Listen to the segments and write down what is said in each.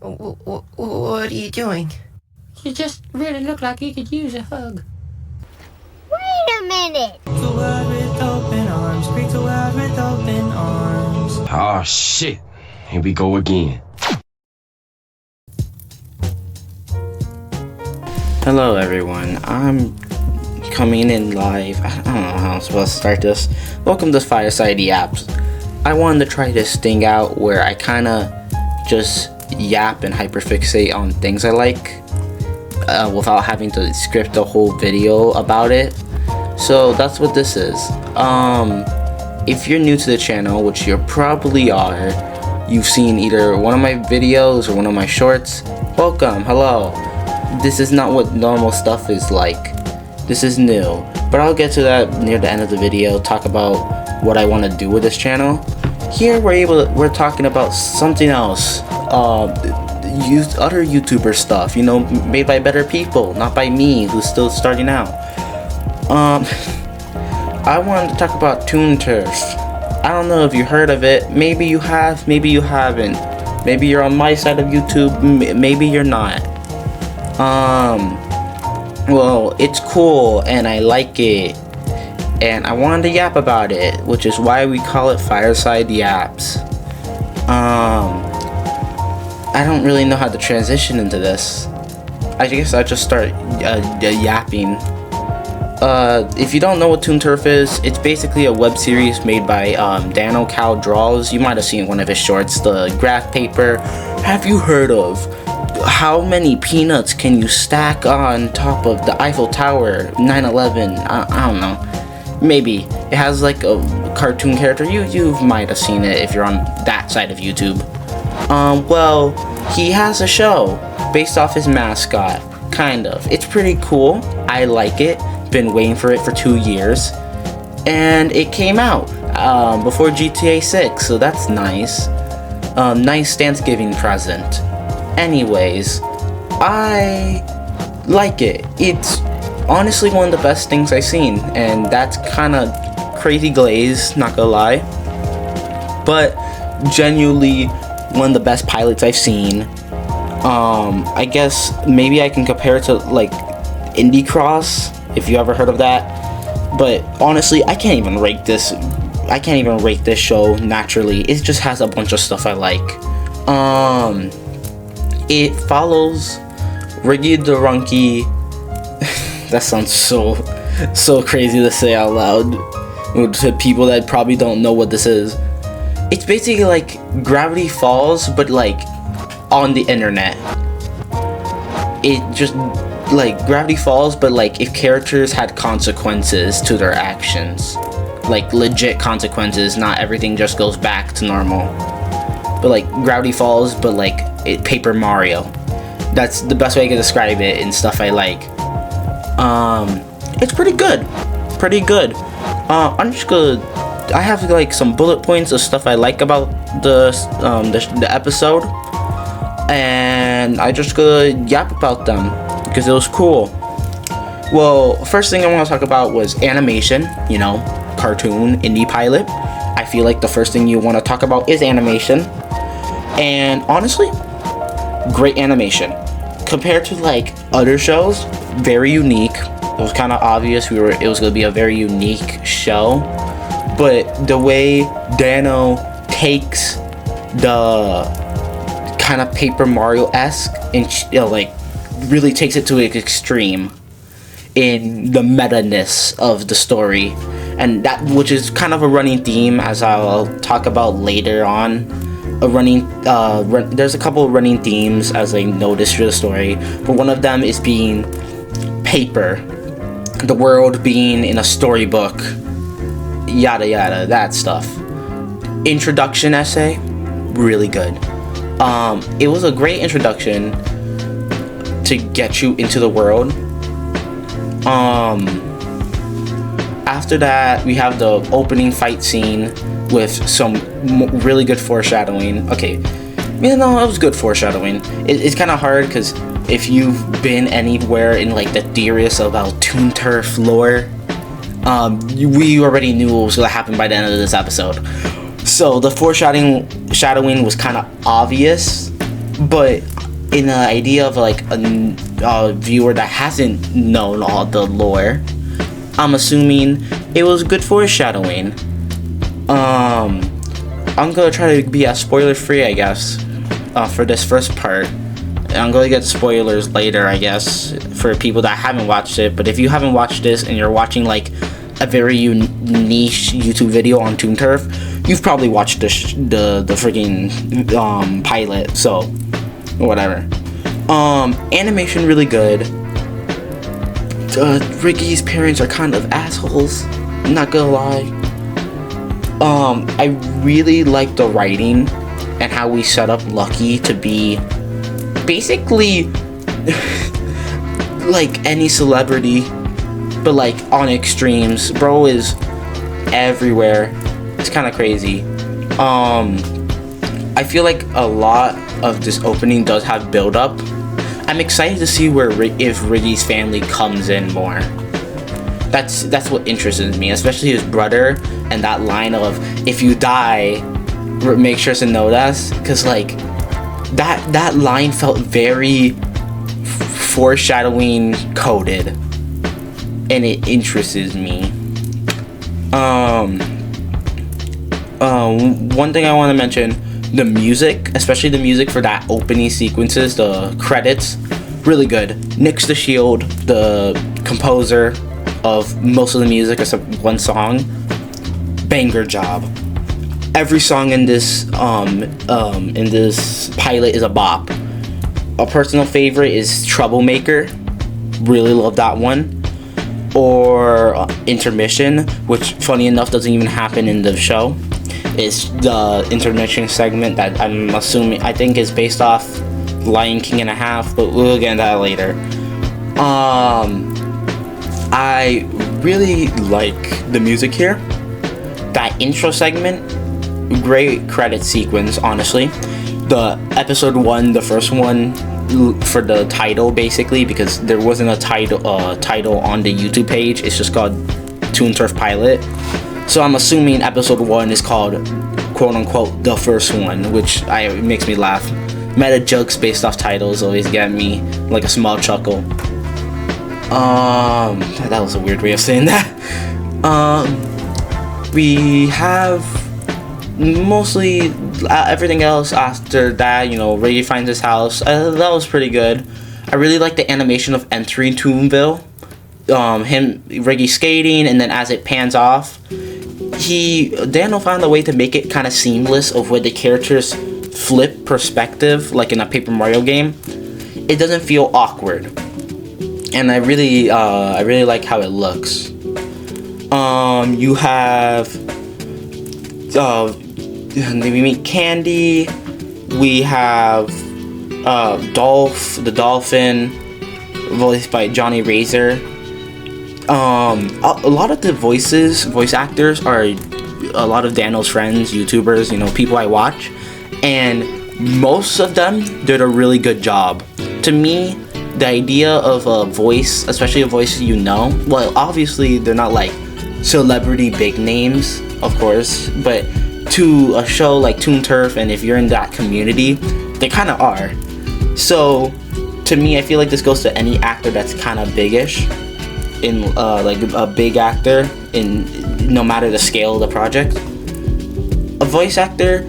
What are you doing? You just really look like you could use a hug. Wait a minute! The world with open arms, greet the world with open arms. Oh shit, here we go again. Hello everyone, I'm coming in live. I don't know how I'm supposed to start this. Welcome to Fireside Yaps. I wanted to try this thing out where I kinda just yap and hyperfixate on things I like without having to script a whole video about it. So that's what this is. If you're new to the channel, which you probably are, you've seen either one of my videos or one of my shorts, welcome, hello. This is not what normal stuff is like. This is new, but I'll get to that near the end of the video, talk about what I want to do with this channel. Here we're talking about something else, other YouTuber stuff, you know, made by better people, not by me, who's still starting out. I wanted to talk about Toon Turf. I don't know if you heard of it. Maybe you have, maybe you haven't. Maybe you're on my side of YouTube, maybe you're not. Well, it's cool and I like it, and I wanted to yap about it, which is why we call it Fireside Yaps. I don't really know how to transition into this. I guess I just start yapping. If you don't know what Toon Turf is, it's basically a web series made by Dano Cow Draws. You might have seen one of his shorts, the graph paper. Have you heard of how many peanuts can you stack on top of the Eiffel Tower 9/11? I don't know. Maybe it has like a cartoon character. You might have seen it if you're on that side of YouTube. Well, he has a show based off his mascot, kind of. It's pretty cool. I like it. Been waiting for it for 2 years, and it came out before GTA 6, so that's nice. Nice Thanksgiving present. Anyways, I like it. It's honestly one of the best things I've seen, and that's kind of crazy glaze, not gonna lie, but genuinely one of the best pilots I've seen. I guess maybe I can compare it to like Indie Cross, if you ever heard of that, but honestly I can't even rate this show naturally. It just has a bunch of stuff I like. It follows Riggy the Runky. That sounds so crazy to say out loud to people that probably don't know what this is. It's basically like Gravity Falls, but like on the internet. It just like Gravity Falls, but like if characters had consequences to their actions, like legit consequences, not everything just goes back to normal. But like Gravity Falls, but like Paper Mario. That's the best way I can describe it and stuff I like. It's pretty good. I'm just gonna. I have like some bullet points of stuff I like about the episode, and I just gonna yap about them because it was cool. Well, first thing I want to talk about was animation. You know, cartoon, indie pilot. I feel like the first thing you want to talk about is animation. And honestly, great animation. Compared to like other shows, very unique. It was kind of obvious it was going to be a very unique show. But the way Dano takes the kind of Paper Mario-esque and like really takes it to an extreme in the meta-ness of the story, and that, which is kind of a running theme, as I'll talk about later on. There's a couple of running themes as I noticed through the story, but one of them is being paper, the world being in a storybook, yada yada, that stuff. Introduction essay, really good. It was a great introduction to get you into the world. After that, we have the opening fight scene with some really good foreshadowing. Okay, you know, it was good foreshadowing. It's kind of hard because if you've been anywhere in like the theorists about Toon Turf lore, we already knew what was going to happen by the end of this episode. So the foreshadowing was kind of obvious, but in the idea of like a viewer that hasn't known all the lore, I'm assuming it was good foreshadowing. I'm gonna try to be as spoiler free, I guess, for this first part. I'm gonna get spoilers later, I guess, for people that haven't watched it. But if you haven't watched this and you're watching like a very niche YouTube video on Toon Turf, you've probably watched the freaking pilot. So whatever. Animation really good. Ricky's parents are kind of assholes, not gonna lie. I really like the writing and how we set up Lucky to be basically like any celebrity, but like on extremes. Bro is everywhere. It's kind of crazy. I feel like a lot of this opening does have build up. I'm excited to see if Ricky's family comes in more. That's what interests me, especially his brother and that line of "if you die, make sure to know us," because like that line felt very foreshadowing coded, and it interests me. One thing I want to mention, the music, especially the music for that opening sequences, the credits, really good. Nick's the Shield, the composer of most of the music except one song. Banger job. Every song in this pilot is a bop. A personal favorite is Troublemaker. Really love that one. Or Intermission, which funny enough doesn't even happen in the show. It's the intermission segment that I think is based off Lion King and a half, but we'll get into that later. I really like the music here. That intro segment, great credit sequence, honestly. The episode 1, the first one, for the title basically, because there wasn't a title on the YouTube page. It's just called Toon Turf Pilot. So I'm assuming episode 1 is called quote unquote the first one, which it makes me laugh. Meta jokes based off titles always get me like a small chuckle. That was a weird way of saying that. We have mostly everything else after that. You know, Reggie finds his house. That was pretty good. I really like the animation of entering Toonville. Reggie skating, and then as it pans off, Daniel found a way to make it kind of seamless of where the characters flip perspective, like in a Paper Mario game. It doesn't feel awkward, and I really like how it looks. You have we meet Candy. We have Dolph the Dolphin, voiced by Johnny Razor. A lot of the voice actors are a lot of Daniel's friends, YouTubers, you know, people I watch, and most of them did a really good job. To me, the idea of a voice, especially a voice you know, well, obviously they're not like celebrity big names, of course, but to a show like Toon Turf, and if you're in that community, they kind of are. So to me, I feel like this goes to any actor that's kind of biggish, in like a big actor, in no matter the scale of the project. A voice actor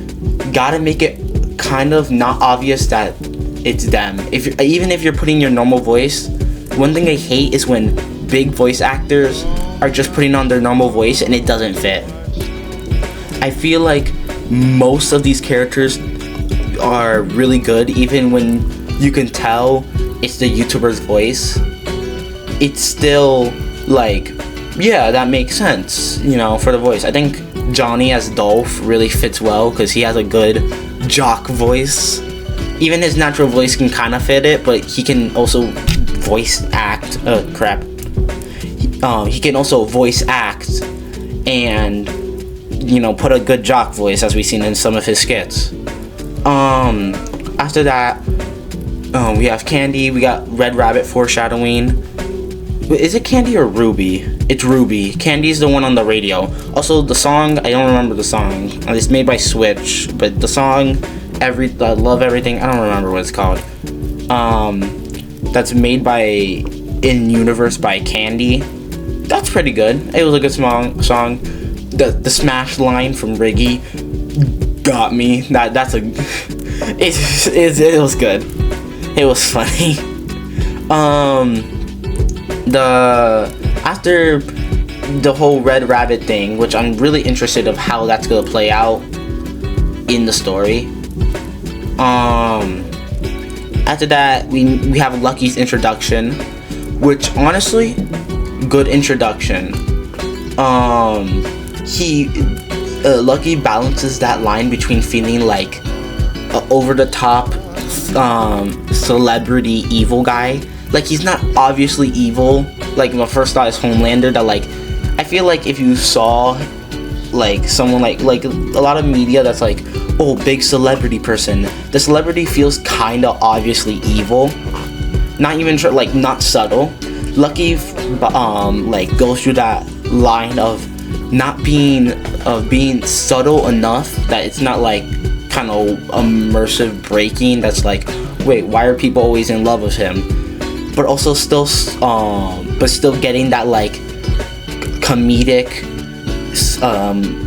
gotta make it kind of not obvious that it's them. Even if you're putting your normal voice, one thing I hate is when big voice actors are just putting on their normal voice and it doesn't fit. I feel like most of these characters are really good, even when you can tell it's the YouTuber's voice. It's still like, yeah, that makes sense, you know, for the voice. I think Johnny as Dolph really fits well because he has a good jock voice. Even his natural voice can kind of fit it, but he can also voice act. He can also voice act and, you know, put a good jock voice, as we've seen in some of his skits. After that, we have Candy. We got Red Rabbit foreshadowing. Is it Candy or Ruby? It's Ruby. Candy's the one on the radio. Also, the song, I don't remember the song. It's made by Switch, but the song Love Everything. I don't remember what it's called. That's made by In Universe by Candy. That's pretty good. It was a good song. The Smash line from Riggy got me. That's a. It was good. It was funny. After the whole Red Rabbit thing, which I'm really interested of how that's gonna play out in the story. After that, we have Lucky's introduction, which honestly, good introduction. Lucky balances that line between feeling like over the top celebrity evil guy. Like, he's not obviously evil. Like, my first thought is Homelander. That, like, I feel like if you saw like someone like a lot of media that's like, oh, big celebrity person, the celebrity feels kind of obviously evil, not even like not subtle. Lucky like goes through that line of not being being subtle enough that it's not like kind of immersive breaking, that's like, wait, why are people always in love with him, but also still getting that like comedic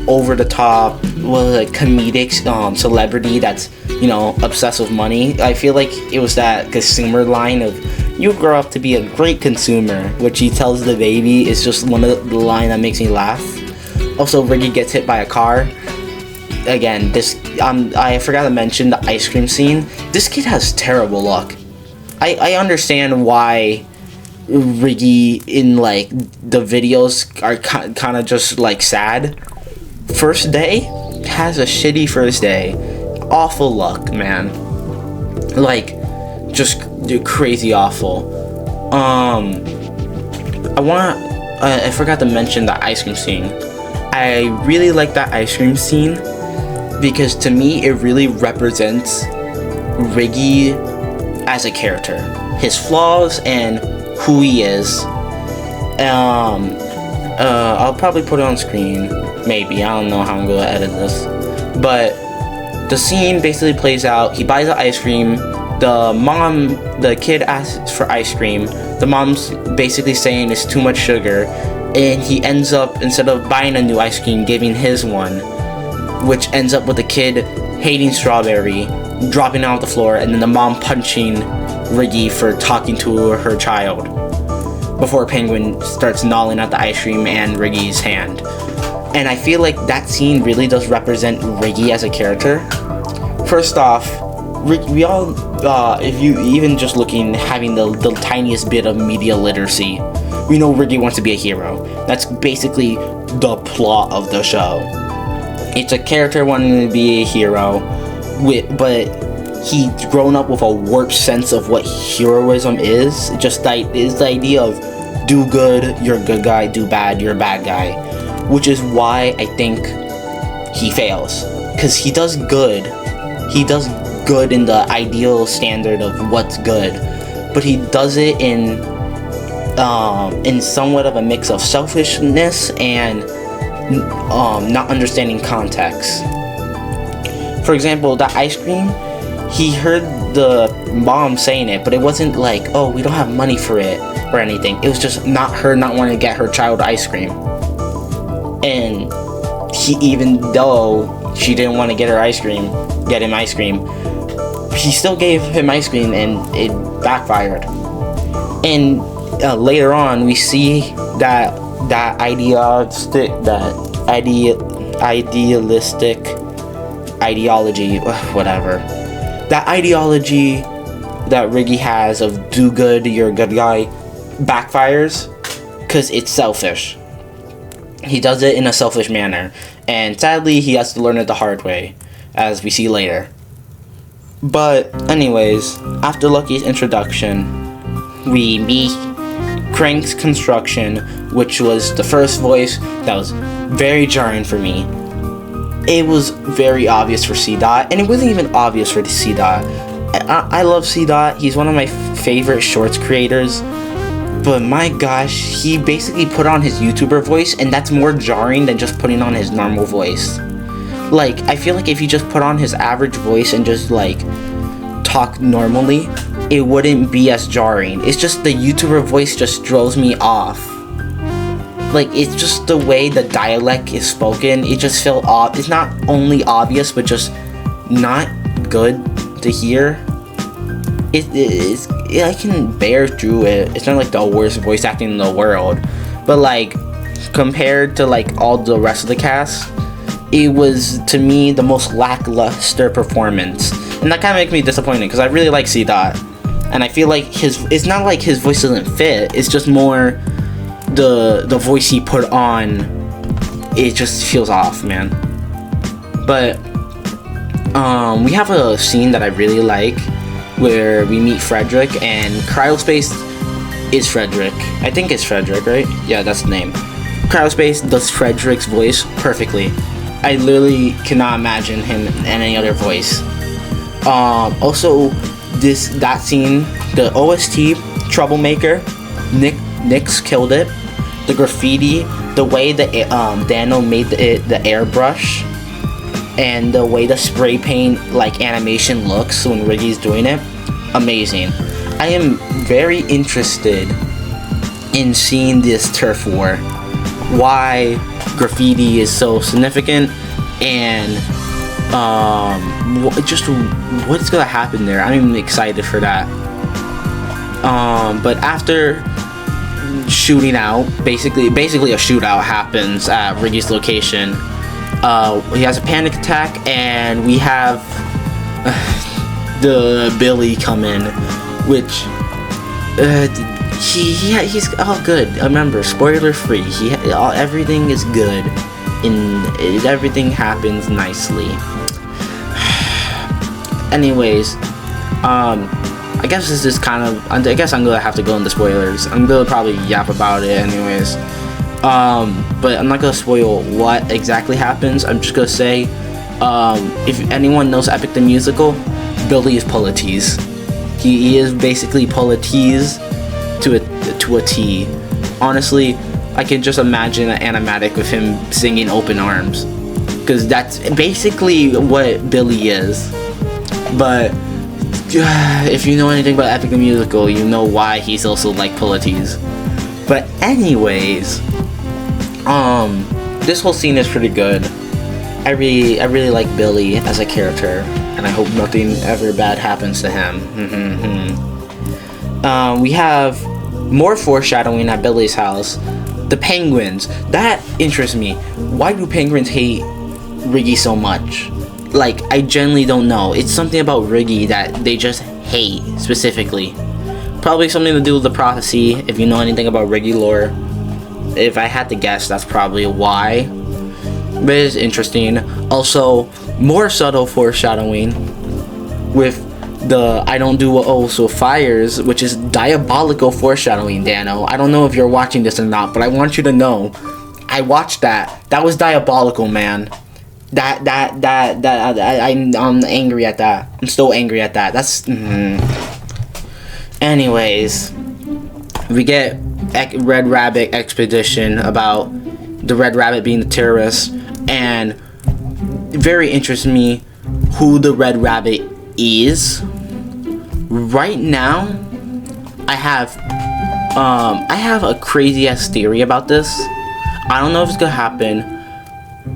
over the top, like comedic celebrity that's, you know, obsessed with money. I feel like it was that consumer line of, you grow up to be a great consumer, which he tells the baby is just one of the line that makes me laugh. Also, Riggy gets hit by a car. Again, this I forgot to mention the ice cream scene. This kid has terrible luck. I understand why Riggy in like the videos are kind of just like sad. First day has a shitty first day. Awful luck, man. Like, just crazy awful. I forgot to mention the ice cream scene. I really like that ice cream scene because to me it really represents Riggy as a character, his flaws and who he is. I'll probably put it on screen, maybe. I don't know how I'm gonna edit this, but the scene basically plays out. He buys the ice cream. The kid asks for ice cream. The mom's basically saying it's too much sugar, and he ends up, instead of buying a new ice cream, giving his one, which ends up with the kid hating strawberry, dropping it on the floor, and then the mom punching Riggy for talking to her child before Penguin starts gnawing at the ice cream and Riggy's hand. And I feel like that scene really does represent Riggy as a character. First off, we all, if you even just having the tiniest bit of media literacy, we know Riggy wants to be a hero. That's basically the plot of the show. It's a character wanting to be a hero, but he's grown up with a warped sense of what heroism is. Just is the idea of do good, you're a good guy, do bad, you're a bad guy. Which is why I think he fails. Because he does good. He does good in the ideal standard of what's good. But he does it in somewhat of a mix of selfishness and not understanding context. For example, the ice cream, he heard the mom saying it, but it wasn't like, oh, we don't have money for it or anything. It was just not wanting to get her child ice cream. And even though she didn't want to get him ice cream, he still gave him ice cream, and it backfired. And later on, we see that idealistic ideology, whatever. That ideology that Riggy has of do good, you're a good guy, backfires because it's selfish. He does it in a selfish manner, and sadly he has to learn it the hard way, as we see later. But anyways, after Lucky's introduction, we meet Crank's construction, which was the first voice that was very jarring for me. It was very obvious for C-Dot, and it wasn't even obvious for C-Dot. I love C-Dot. He's one of my favorite shorts creators. But my gosh, he basically put on his YouTuber voice, and that's more jarring than just putting on his normal voice. Like, I feel like if you just put on his average voice and just like talk normally, it wouldn't be as jarring. It's just the YouTuber voice just throws me off. Like, it's just the way the dialect is spoken. It just feels off. It's not only obvious, but just not good to hear. I can bear through it. It's not like the worst voice acting in the world, but like compared to like all the rest of the cast, it was to me the most lackluster performance, and that kind of makes me disappointed because I really like C Dot, and I feel like it's not like his voice doesn't fit. It's just more the voice he put on. It just feels off, man. But we have a scene that I really like where we meet Frederick, and Cryospace is Frederick. I think it's Frederick, right? Yeah, that's the name. Cryospace does Frederick's voice perfectly. I literally cannot imagine him in any other voice. Also, that scene, the OST, Troublemaker, Nyx killed it. The graffiti, the way that Dano made the airbrush, and the way the spray paint like animation looks when Riggy's doing it, amazing. I am very interested in seeing this turf war, why graffiti is so significant, and just what's gonna happen there. I'm excited for that. But after shooting out, basically a shootout happens at Riggy's location. He has a panic attack, and we have the Billy come in, which he's all good. Remember, spoiler free. Everything is good, and everything happens nicely. Anyways, I guess this is kind of. I guess I'm gonna have to go into spoilers. I'm gonna probably yap about it anyways. But I'm not gonna spoil what exactly happens. I'm just gonna say, if anyone knows Epic the Musical, Billy is Politis. He is basically Politis to a T. Honestly, I can just imagine an animatic with him singing Open Arms, because that's basically what Billy is. But if you know anything about Epic the Musical, you know why he's also like Politis. But anyways, this whole scene is pretty good. I really like Billy as a character, and I hope nothing ever bad happens to him. We have more foreshadowing at Billy's house. The penguins, that interests me. Why do penguins hate Riggy so much? Like, I genuinely don't know. It's something about Riggy that they just hate specifically. Probably something to do with the prophecy, if you know anything about Riggy lore. If I had to guess, that's probably why. But it is interesting. Also, more subtle foreshadowing with the I don't do what also fires, which is diabolical foreshadowing, Dano. I don't know if you're watching this or not, but I want you to know. I watched that. That was diabolical, man. I'm angry at that. I'm still angry at that. That's Anyways, we get Red Rabbit expedition about the Red Rabbit being the terrorist, and it very interests me who the Red Rabbit is. Right now, I have a crazy ass theory about this. I don't know if it's gonna happen.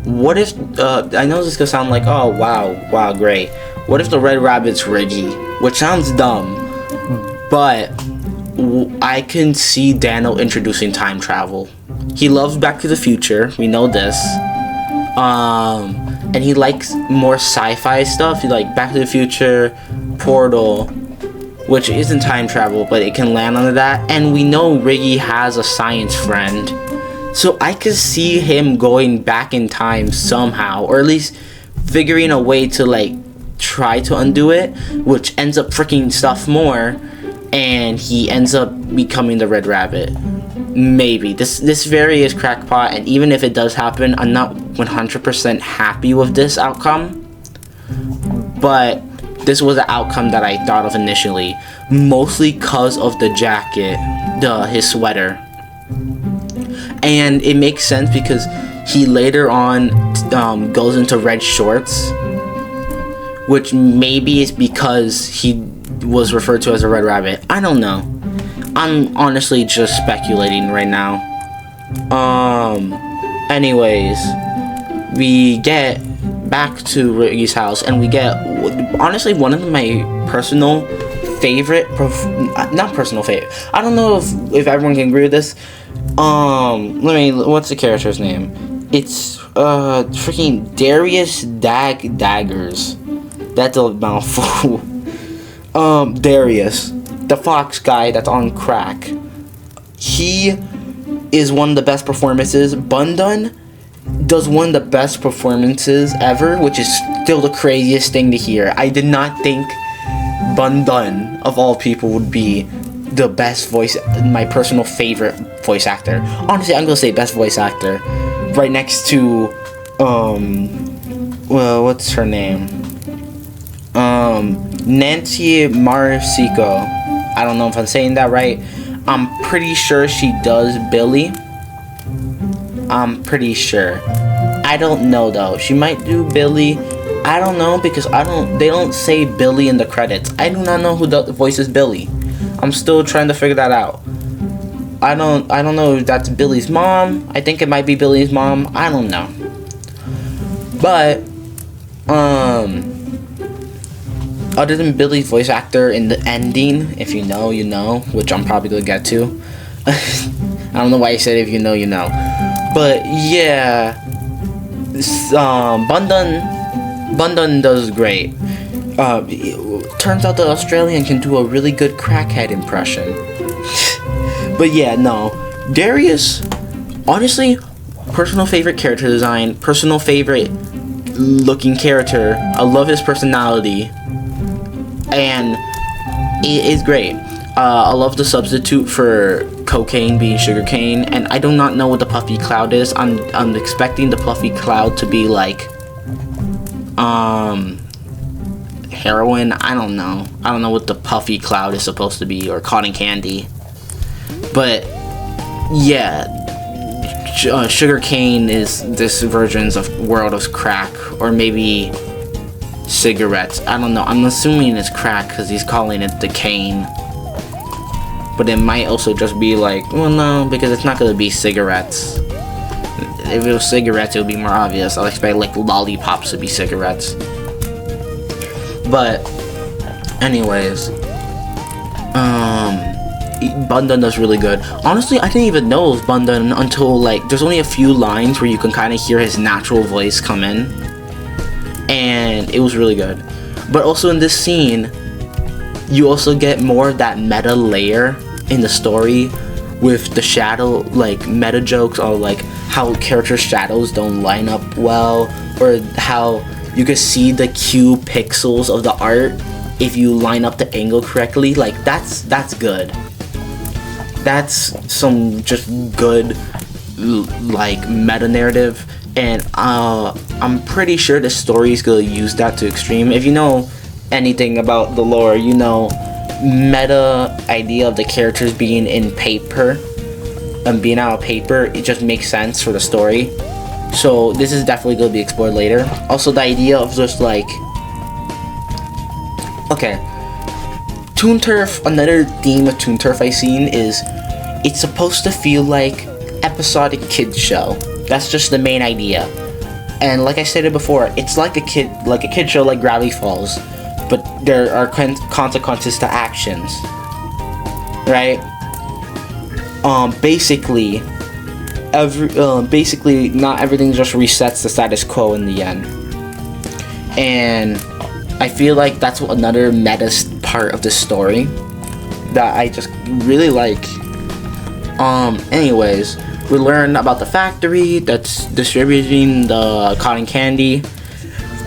What if I know this is gonna sound like, oh wow great. What if the Red Rabbit's Riggy? Which sounds dumb, but I can see Dano introducing time travel. He loves Back to the Future, we know this. And he likes more sci-fi stuff. He like Back to the Future, Portal, which isn't time travel, but it can land under that. And we know Riggy has a science friend, so I could see him going back in time somehow, or at least figuring a way to like try to undo it, which ends up freaking stuff more, and he ends up becoming the Red Rabbit. Maybe this very is crackpot, and even if it does happen, I'm not 100% happy with this outcome, but this was the outcome that I thought of initially, mostly because of the jacket, his sweater. And it makes sense because he later on goes into red shorts, which maybe is because he was referred to as a red rabbit. I don't know. I'm honestly just speculating right now. Anyways, we get back to Ricky's house, and we get honestly one of my personal favorite, not personal favorite. I don't know if everyone can agree with this. What's the character's name? It's freaking Darius Daggers. That's a mouthful. Darius, the fox guy that's on crack. He is one of the best performances. Bundun does one of the best performances ever, which is still the craziest thing to hear. I did not think Bundun, of all people, would be the best voice, my personal favorite voice actor. Honestly, I'm gonna say best voice actor, right next to, well, what's her name? Nancy Marsico. I don't know if I'm saying that right. I'm pretty sure she does Billy. I'm pretty sure. I don't know though. She might do Billy. I don't know because they don't say Billy in the credits. I do not know who voices Billy. I'm still trying to figure that out. I don't know if that's Billy's mom. I think it might be Billy's mom. I don't know. But other than Billy's voice actor in the ending, if you know, you know, which I'm probably gonna get to. I don't know why I said if you know, you know. But yeah, Bundun does great. Turns out the Australian can do a really good crackhead impression. But yeah, no. Darius, honestly, personal favorite character design, personal favorite looking character. I love his personality. And it is great. I love the substitute for cocaine being sugarcane, and I do not know what the puffy cloud is. I'm expecting the puffy cloud to be like heroin. I don't know what the puffy cloud is supposed to be, or cotton candy. But yeah, sugarcane is this version's of world of crack, or maybe cigarettes. I don't know. I'm assuming it's crack because he's calling it the cane. But it might also just be like, well, no, because it's not going to be cigarettes. If it was cigarettes, it would be more obvious. I'll expect like lollipops to be cigarettes. But anyways, Bundun does really good. Honestly, I didn't even know it was Bundun until like there's only a few lines where you can kind of hear his natural voice come in. And it was really good. But also in this scene, you also get more of that meta layer in the story with the shadow, like meta jokes, or like how character shadows don't line up well, or how you can see the Q pixels of the art if you line up the angle correctly. Like that's good. That's some just good like meta narrative. And I'm pretty sure the story is gonna use that to extreme. If you know anything about the lore, you know meta idea of the characters being in paper and being out of paper, it just makes sense for the story. So this is definitely gonna be explored later. Also the idea of just like, okay, Toon Turf, another theme of Toon Turf I've seen is it's supposed to feel like episodic kids show. That's just the main idea. And like I stated before, it's like a kid show like Gravity Falls, but there are consequences to actions. Right? Basically not everything just resets the status quo in the end. And I feel like that's another meta part of the story that I just really like. Anyways, we learn about the factory that's distributing the cotton candy,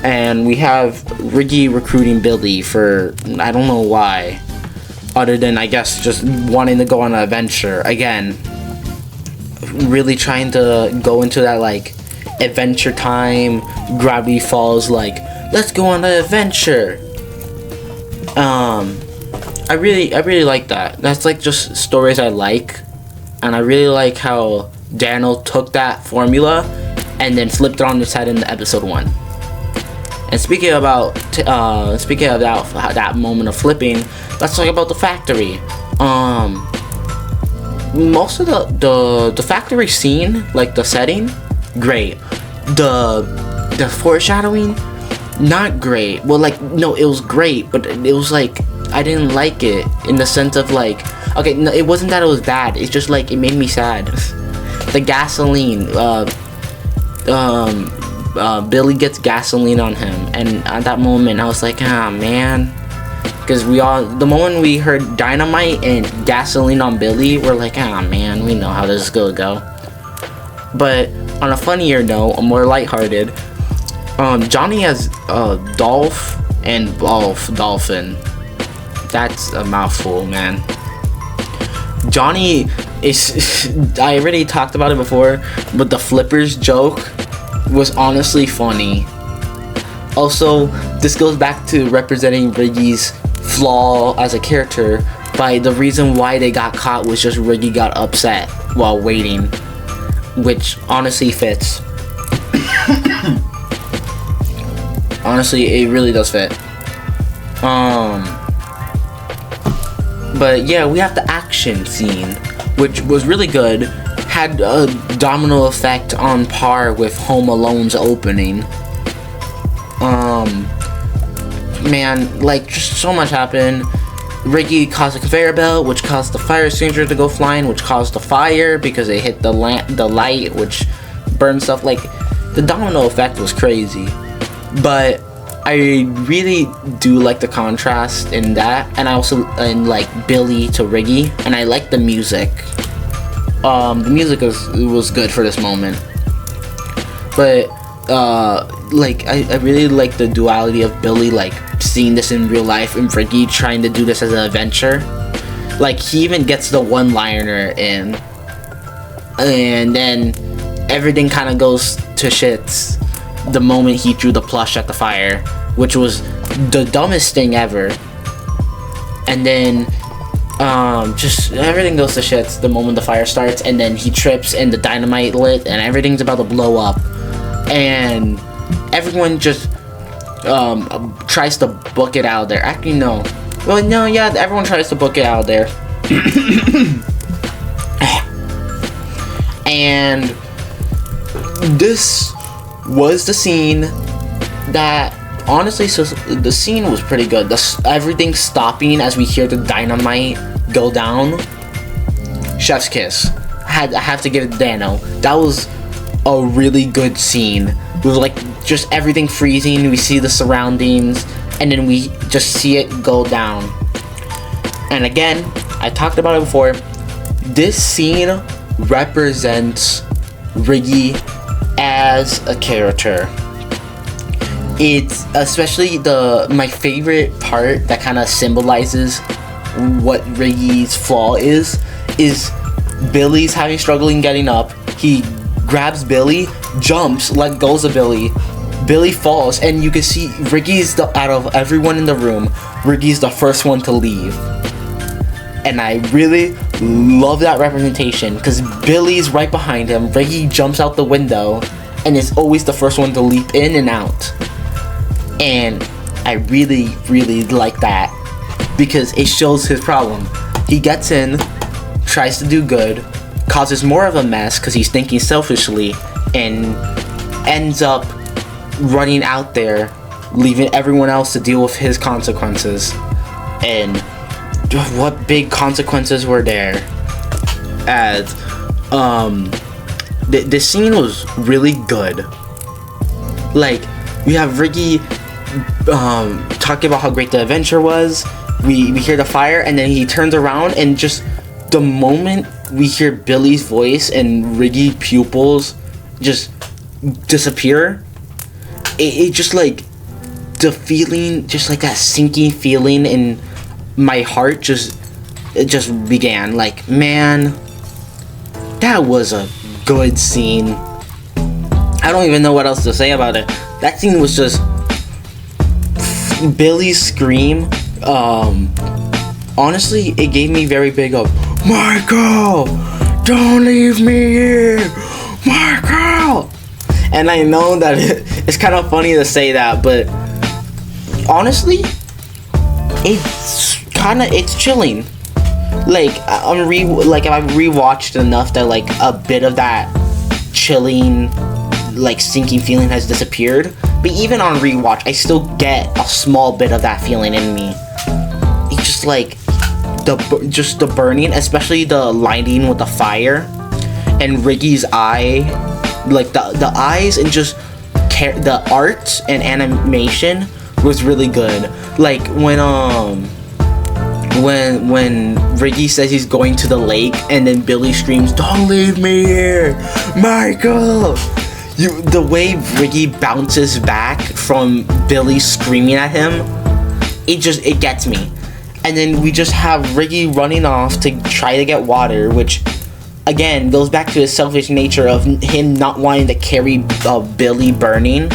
and we have Riggy recruiting Billy for I don't know why, other than I guess just wanting to go on an adventure again. Really trying to go into that like Adventure Time, Gravity Falls, like let's go on an adventure. I really like that. That's like just stories I like. And I really like how Daniel took that formula and then flipped it on its head in episode 1. And speaking of that moment of flipping, let's talk about the factory. Most of the factory scene, like the setting, great. The foreshadowing, not great. Well, like, no, it was great, but it was like I didn't like it in the sense of like, okay, no, it wasn't that it was bad. It's just like it made me sad. The gasoline, Billy gets gasoline on him, and at that moment I was like, ah, man, because the moment we heard dynamite and gasoline on Billy, we're like, ah, man, we know how this is gonna go. But on a funnier note, a more lighthearted, Johnny has Dolph and Dolphin. That's a mouthful, man. Johnny is I already talked about it before, but the flippers joke was honestly funny. Also, this goes back to representing Riggy's flaw as a character by the reason why they got caught was just Riggy got upset while waiting, which honestly fits. Honestly, it really does fit. But yeah, we have the action scene, which was really good. Had a domino effect on par with Home Alone's opening. Man, like, just so much happened. Riggy caused a conveyor belt, which caused the fire extinguisher to go flying, which caused the fire because it hit the light, which burned stuff. Like, the domino effect was crazy. But I really do like the contrast in that, and I also like Billy to Riggy, and I like the music. The music was good for this moment, but like I really like the duality of Billy, like seeing this in real life, and Riggy trying to do this as an adventure. Like, he even gets the one-liner in, and then everything kind of goes to shits the moment he threw the plush at the fire, which was the dumbest thing ever. And then just everything goes to shits the moment the fire starts, and then he trips and the dynamite lit and everything's about to blow up, and everyone just tries to book it out of there. Actually, no. Well, no, yeah, everyone tries to book it out of there. And this was the scene that, honestly, so the scene was pretty good. Everything stopping as we hear the dynamite go down. Chef's kiss. I have to give it to Dano. That was a really good scene. With like just everything freezing, we see the surroundings, and then we just see it go down. And again, I talked about it before. This scene represents Riggy as a character. It's especially my favorite part that kind of symbolizes what Riggy's flaw is Billy's having struggling getting up. He grabs Billy, jumps, let goes of Billy. Billy falls, and you can see Riggy's out of everyone in the room, Riggy's the first one to leave. And I really love that representation, because Billy's right behind him. Riggy jumps out the window and is always the first one to leap in and out. And I really, really like that, because it shows his problem. He gets in, tries to do good, causes more of a mess because he's thinking selfishly, and ends up running out there, leaving everyone else to deal with his consequences. And what big consequences were there? As the scene was really good. Like, we have Riggy talking about how great the adventure was. We hear the fire, and then he turns around, and just the moment we hear Billy's voice and Riggy pupils just disappear, it just, like, the feeling, just like that sinking feeling in my heart just began. Like, man, that was a good scene. I don't even know what else to say about it. That scene was just Billy's scream. Honestly, it gave me very big of Michael, don't leave me here, Michael. And I know that it's kind of funny to say that, but honestly, it's chilling. Like if I've rewatched enough that like a bit of that chilling, like sinking feeling has disappeared. But even on rewatch, I still get a small bit of that feeling in me. It's just like the burning, especially the lighting with the fire, and Riggy's eye, like the eyes, and just the art and animation was really good. Like when Riggy says he's going to the lake, and then Billy screams, "Don't leave me here, Michael!" The way Riggy bounces back from Billy screaming at him, it gets me. And then we just have Riggy running off to try to get water, which again goes back to his selfish nature of him not wanting to carry Billy burning,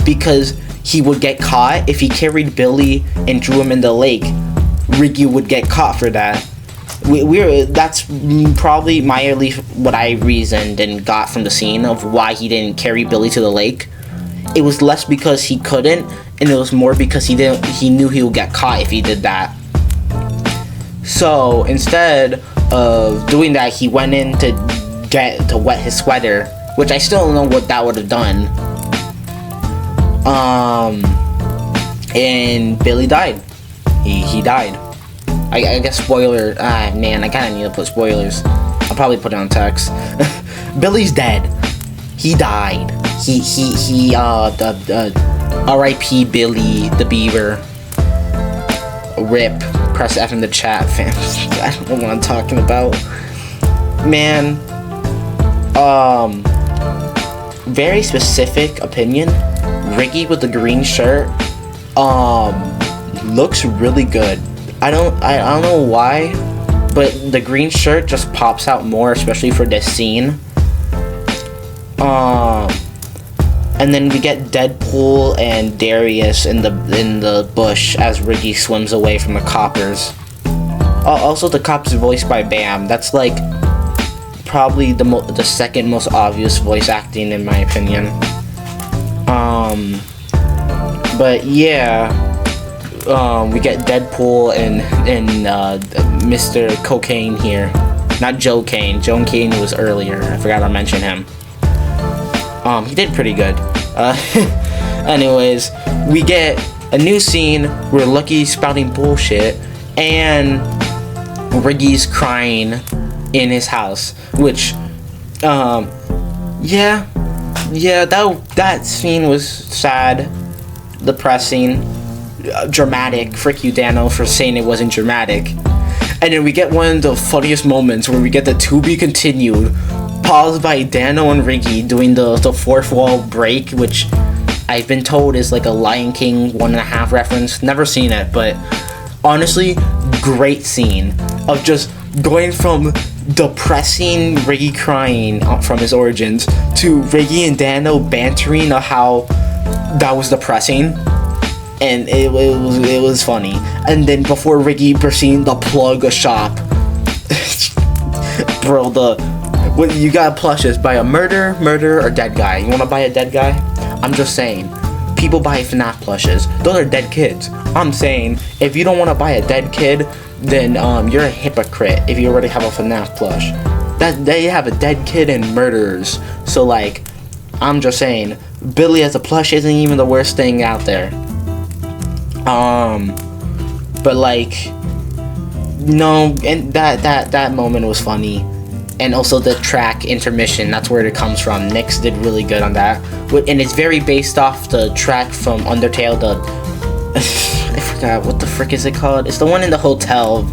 because he would get caught if he carried Billy and drew him in the lake. Riggy would get caught for that. That's probably at least what I reasoned and got from the scene of why he didn't carry Billy to the lake. It was less because he couldn't, and it was more because he knew he would get caught if he did that. So instead of doing that, he went in to wet his sweater, which I still don't know what that would have done. And Billy died. He died. I guess spoiler. Man, I kinda need to put spoilers. I'll probably put it on text. Billy's dead. He died. R.I.P. Billy the Beaver. RIP. Press F in the chat, fam. I don't know what I'm talking about. Man. Very specific opinion. Riggy with the green shirt. Looks really good. I don't know why, but the green shirt just pops out more, especially for this scene. And then we get Deadpool and Darius in the bush as Riggy swims away from the coppers. Also, the cop's voiced by Bam. That's like probably the second most obvious voice acting in my opinion. But yeah. We get Deadpool and Mr. Cocaine here. Not Joe Kane. Joe Kane was earlier. I forgot to mention him. He did pretty good. Anyways, we get a new scene where Lucky's spouting bullshit and Riggy's crying in his house. Which, yeah, that scene was sad, depressing. Dramatic. Frick you, Dano, for saying it wasn't dramatic. And then we get one of the funniest moments where we get the "to be continued" paused by Dano and Riggy doing the fourth wall break, which I've been told is like a Lion King 1.5 reference. Never seen it, but honestly, great scene of just going from depressing Riggy crying from his origins to Riggy and Dano bantering of how that was depressing. And it was funny. And then before Riggy proceeded to plug a shop, bro, what you got plushes by a murder or dead guy. You want to buy a dead guy? I'm just saying, people buy FNAF plushes. Those are dead kids. I'm saying, if you don't want to buy a dead kid, then you're a hypocrite. If you already have a FNAF plush, that they have a dead kid and murderers. So like, I'm just saying, Billy as a plush isn't even the worst thing out there. But like, no, and that moment was funny. And also the track intermission, that's where it comes from. Nyx did really good on that. And it's very based off the track from Undertale, I forgot, what the frick is it called? It's the one in the hotel.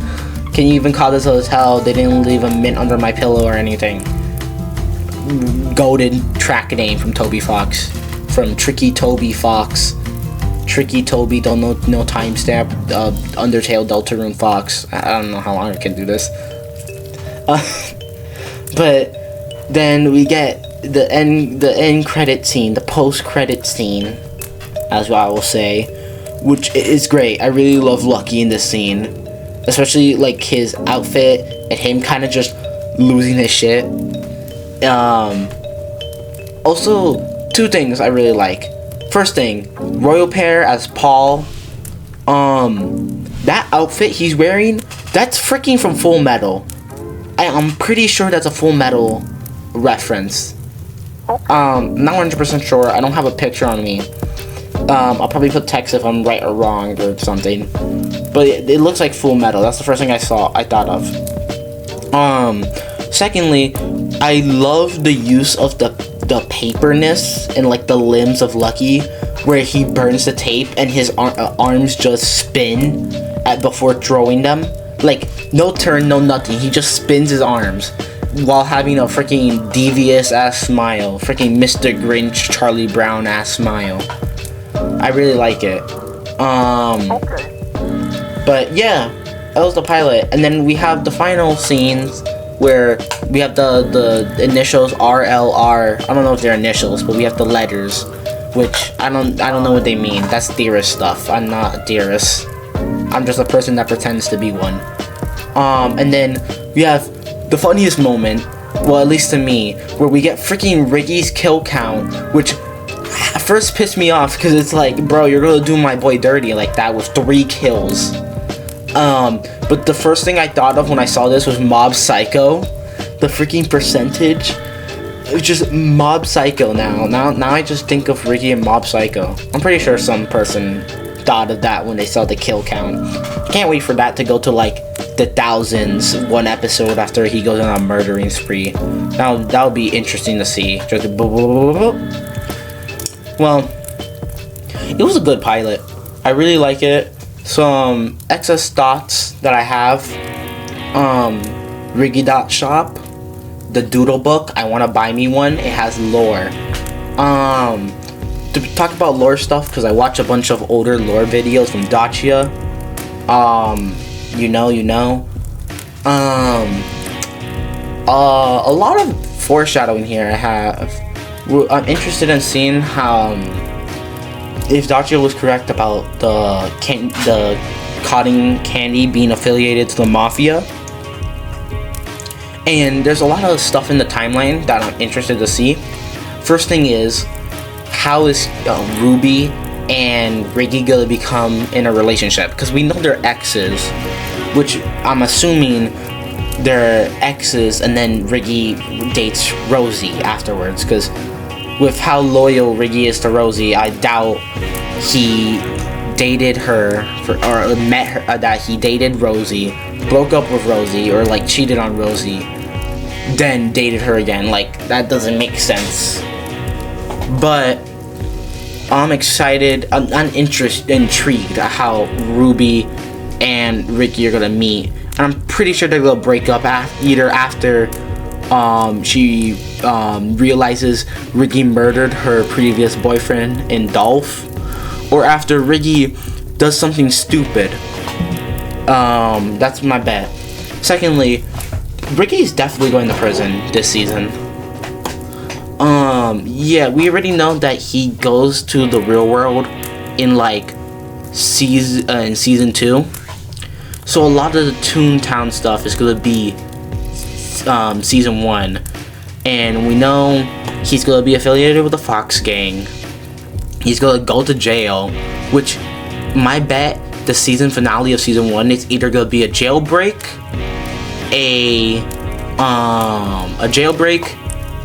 Can you even call this a hotel? They didn't leave a mint under my pillow or anything. Golden track name from Toby Fox. From Tricky Toby Fox. Tricky Toby, don't know, no timestamp. Undertale Deltarune Fox. I don't know how long I can do this. But then we get the end credit scene, the post credit scene, as I will say, which is great. I really love Lucky in this scene, especially like his outfit and him kind of just losing his shit. Also, two things I really like. First thing, Royal Pair as Paul. That outfit he's wearing, that's freaking from Full Metal. I'm pretty sure that's a Full Metal reference. Not 100% sure. I don't have a picture on me. I'll probably put text if I'm right or wrong or something. But it looks like Full Metal. That's the first thing I thought of. Secondly, I love the use of the paperness and like the limbs of Lucky, where he burns the tape and his arms just spin before throwing them. Like, no turn, no nothing. He just spins his arms while having a freaking devious ass smile. Freaking Mr. Grinch, Charlie Brown ass smile. I really like it. But yeah, that was the pilot. And then we have the final scenes where we have the initials RLR. I don't know if they're initials, but we have the letters, which I don't know what they mean. That's Dearest stuff. I'm not a Dearest. I'm just a person that pretends to be one. And then we have the funniest moment, well, at least to me, where we get freaking Ricky's kill count, which first pissed me off because it's like, bro, you're gonna do my boy dirty. Like, that was 3 kills. But the first thing I thought of when I saw this was Mob Psycho. The freaking percentage. It was just Mob Psycho now. Now I just think of Ricky and Mob Psycho. I'm pretty sure some person thought of that when they saw the kill count. Can't wait for that to go to like the thousands one episode after he goes on a murdering spree. That would be interesting to see. Just well, it was a good pilot. I really like it. Some excess thoughts that I have. Riggy.shop, the doodle book. I want to buy me one. It has lore. To talk about lore stuff, because I watch a bunch of older lore videos from Dacia. You know. A lot of foreshadowing here I have. I'm interested in seeing how if Dacia was correct about the cotton candy being affiliated to the mafia. And there's a lot of stuff in the timeline that I'm interested to see. First thing is, how is Ruby and Riggy gonna become in a relationship? Because we know they're exes, which I'm assuming they're exes, and then Riggy dates Rosie afterwards. Because with how loyal Riggy is to Rosie, I doubt he dated her or met her, that he dated Rosie, broke up with Rosie, or like cheated on Rosie, then dated her again. Like, that doesn't make sense. But I'm excited. I'm intrigued at how Ruby and Ricky are gonna meet, and I'm pretty sure they're gonna break up either after she realizes Ricky murdered her previous boyfriend in Dolph, or after Ricky does something stupid. That's my bet. Secondly, Ricky's definitely going to prison this season. Yeah, we already know that he goes to the real world in like season 2. So a lot of the Toontown stuff is gonna be season 1, and we know he's gonna be affiliated with the Fox gang. He's gonna go to jail, which my bet the season finale of season 1 is either gonna be a jailbreak,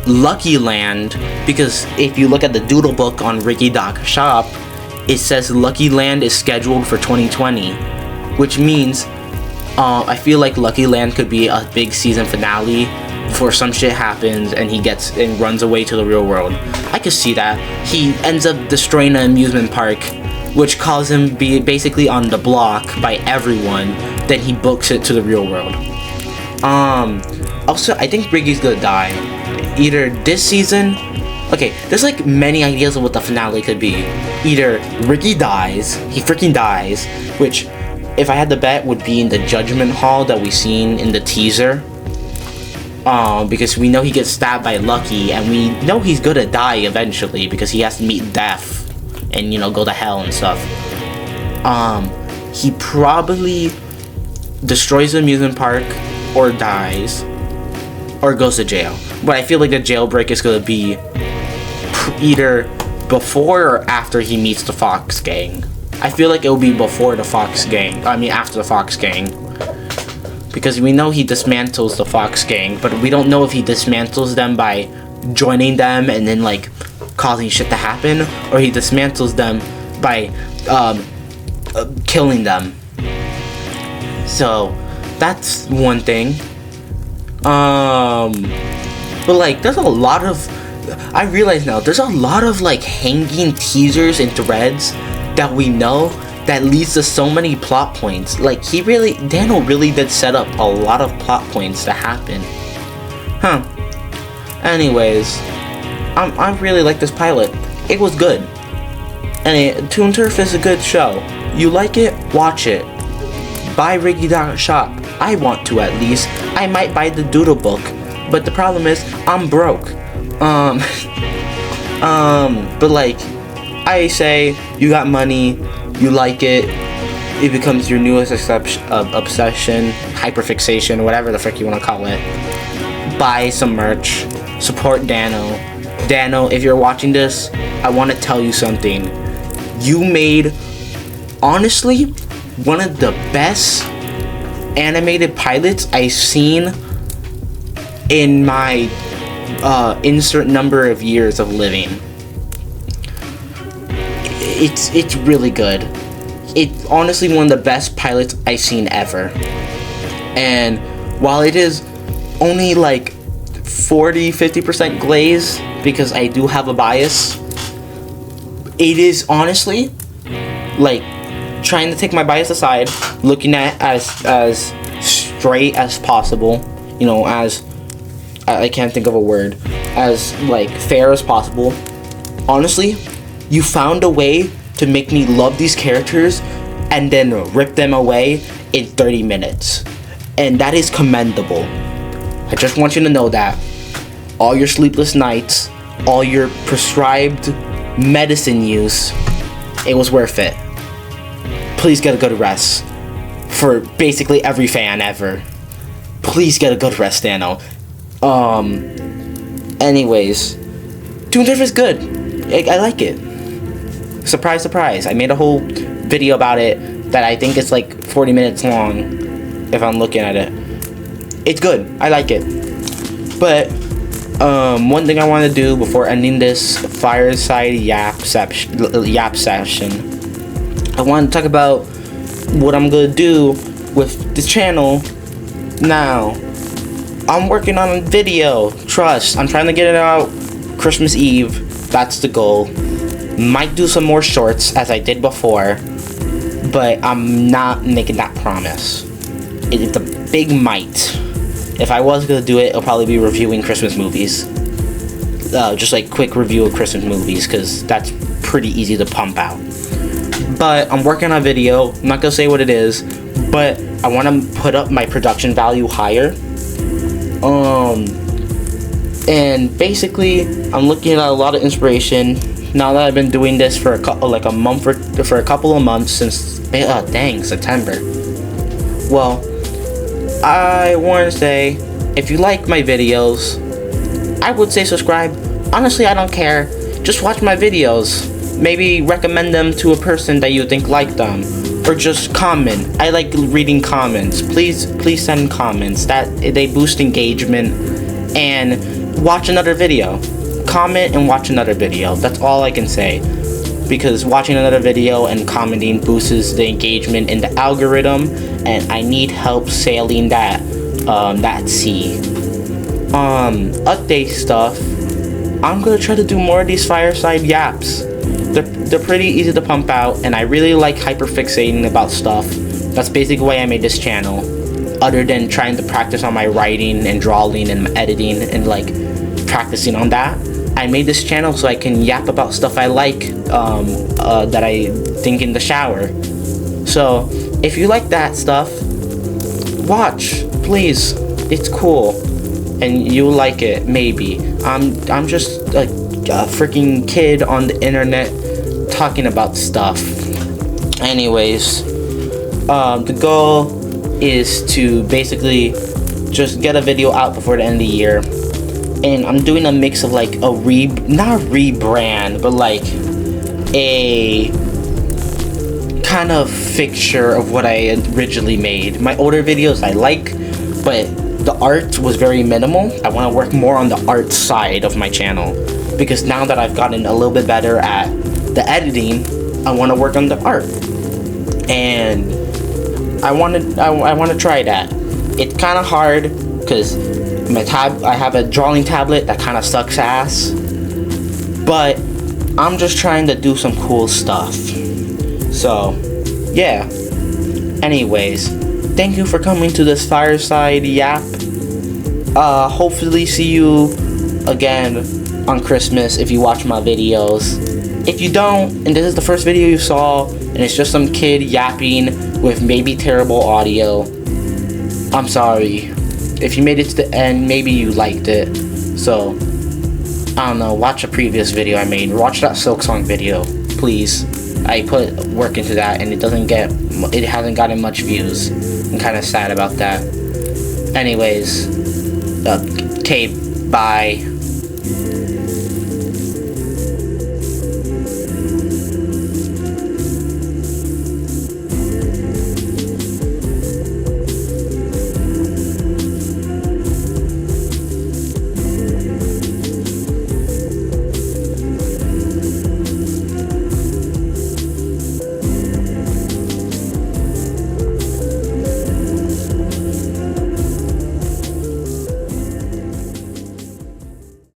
Lucky Land, because if you look at the doodle book on Ricky.shop, it says Lucky Land is scheduled for 2020, which means I feel like Lucky Land could be a big season finale before some shit happens and he gets and runs away to the real world. I could see that. He ends up destroying an amusement park, which caused him be basically on the block by everyone. Then he books it to the real world. Also, I think Ricky's gonna die. Either this season. Okay, there's like many ideas of what the finale could be. Either Ricky dies, he freaking dies, which, if I had to bet, would be in the Judgment Hall that we seen in the teaser. Because we know he gets stabbed by Lucky, and we know he's gonna die eventually because he has to meet death and, you know, go to hell and stuff. He probably destroys the amusement park, or dies, or goes to jail. But I feel like the jailbreak is gonna be either before or after he meets the Fox Gang. I feel like it will be before the Fox Gang. I mean, after the Fox Gang. Because we know he dismantles the Fox Gang, but we don't know if he dismantles them by joining them and then, like, causing shit to happen, or he dismantles them by killing them. So that's one thing. But like, there's a lot of, I realize now, there's a lot of like hanging teasers and threads that we know that leads to so many plot points. Like, Daniel really did set up a lot of plot points to happen. Anyways, I really like this pilot. It was good. And Toon Turf is a good show. You like it? Watch it. Buy Riggy.shop. I want to, at least. I might buy the Doodle book, but the problem is I'm broke. But like, I say, you got money, you like it, it becomes your newest obsession, hyperfixation, whatever the frick you want to call it. Buy some merch. Support Dano. Dano, if you're watching this, I want to tell you something. You made, honestly, one of the best animated pilots I've seen in my insert number of years of living. It's really good. It's honestly one of the best pilots I've seen ever. And while it is only like 40-50% glaze, because I do have a bias, it is honestly like trying to take my bias aside, looking at as straight as possible, you know, as I can't think of a word, as like fair as possible. Honestly, you found a way to make me love these characters and then rip them away in 30 minutes. And that is commendable. I just want you to know that all your sleepless nights, all your prescribed medicine use, it was worth it. Please get a good rest. For basically every fan ever. Please get a good rest, Dano. Anyways, Toon Turf is good. I like it. Surprise, surprise. I made a whole video about it that I think is like 40 minutes long, if I'm looking at it. It's good. I like it. But one thing I want to do before ending this Fireside yap session, I want to talk about what I'm gonna do with the channel now. I'm working on a video. Trust. I'm trying to get it out Christmas Eve. That's the goal. Might do some more shorts as I did before, but I'm not making that promise. It's a big might. If I was gonna do it, it'll probably be reviewing Christmas movies. Just like quick review of Christmas movies, because that's pretty easy to pump out. But I'm working on a video. I'm not gonna say what it is, but I want to put up my production value higher. And basically, I'm looking at a lot of inspiration now that I've been doing this for a couple of months since September. Well, I want to say, if you like my videos, I would say subscribe. Honestly, I don't care. Just watch my videos. Maybe recommend them to a person that you think like them, or just comment. I like reading comments. Please send comments. That they boost engagement. And watch another video. Comment and watch another video. That's all I can say, because watching another video and commenting boosts the engagement in the algorithm, and I need help sailing that sea. Update stuff. I'm gonna try to do more of these Fireside yaps. They're pretty easy to pump out, and I really like hyperfixating about stuff. That's basically why I made this channel. Other than trying to practice on my writing and drawing and editing and like practicing on that, I made this channel so I can yap about stuff I like, that I think in the shower. So if you like that stuff, watch, please. It's cool, and you'll like it. Maybe I'm just a freaking kid on the internet talking about stuff. Anyways, the goal is to basically just get a video out before the end of the year. and I'm doing a mix of like not a rebrand, but like a kind of fixture of what I originally made. My older videos I like, but the art was very minimal. I want to work more on the art side of my channel, because now that I've gotten a little bit better at the editing, I want to work on the art, and I want to try that. It's kind of hard because I have a drawing tablet that kind of sucks ass, but I'm just trying to do some cool stuff. So yeah, anyways, thank you for coming to this Fireside yap. Hopefully see you again on Christmas if you watch my videos. If you don't, and this is the first video you saw, and it's just some kid yapping with maybe terrible audio, I'm sorry. If you made it to the end, maybe you liked it. So, I don't know, watch a previous video I made. Watch that Silk Song video, please. I put work into that, and it hasn't gotten much views. I'm kind of sad about that. Anyways, okay, bye.